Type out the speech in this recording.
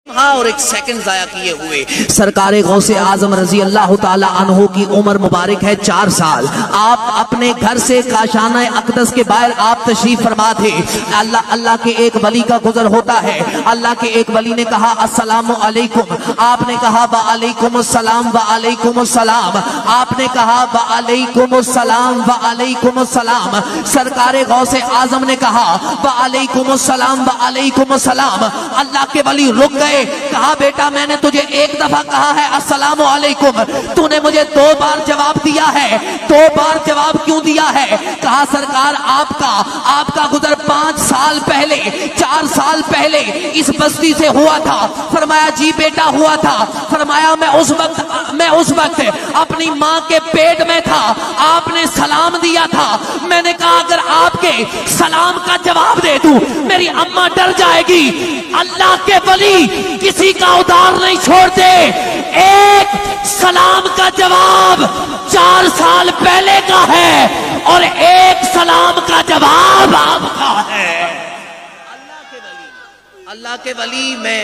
ہاں اور ایک سیکنڈ ضائع کیے ہوئے۔ سرکار غوث اعظم رضی اللہ تعالی عنہ کی عمر مبارک ہے 4 سال۔ آپ اپنے گھر سے کاشانہ اقدس کے باہر آپ تشریف فرما تھے۔ اللہ کے ایک ولی کا گزر ہوتا ہے۔ اللہ کے ایک ولی نے کہا السلام علیکم، آپ نے کہا وعلیکم السلام وعلیکم السلام، آپ نے کہا وعلیکم السلام وعلیکم السلام۔ سرکار غوث اعظم نے کہا وعلیکم السلام وعلیکم السلام۔ اللہ کے ولی رک گئے، کہا بیٹا میں نے تجھے ایک دفعہ کہا ہے السلام علیکم، تو نے مجھے 2 بار جواب دیا ہے، 2 بار جواب کیوں دیا ہے؟ کہا سرکار آپ کا گزر 5 سال پہلے 4 سال پہلے اس بستی سے ہوا تھا۔ فرمایا جی بیٹا ہوا تھا۔ فرمایا میں اس وقت اپنی ماں کے پیٹ میں تھا، آپ نے سلام دیا تھا، میں نے کہا اگر آپ کے سلام کا جواب دے دوں میری اماں ڈر جائے گی۔ اللہ کے ولی کسی کا ادار نہیں چھوڑتے، ایک سلام کا جواب 4 سال پہلے کا ہے اور ایک سلام کا جواب آپ کا ہے۔ اللہ کے ولی میں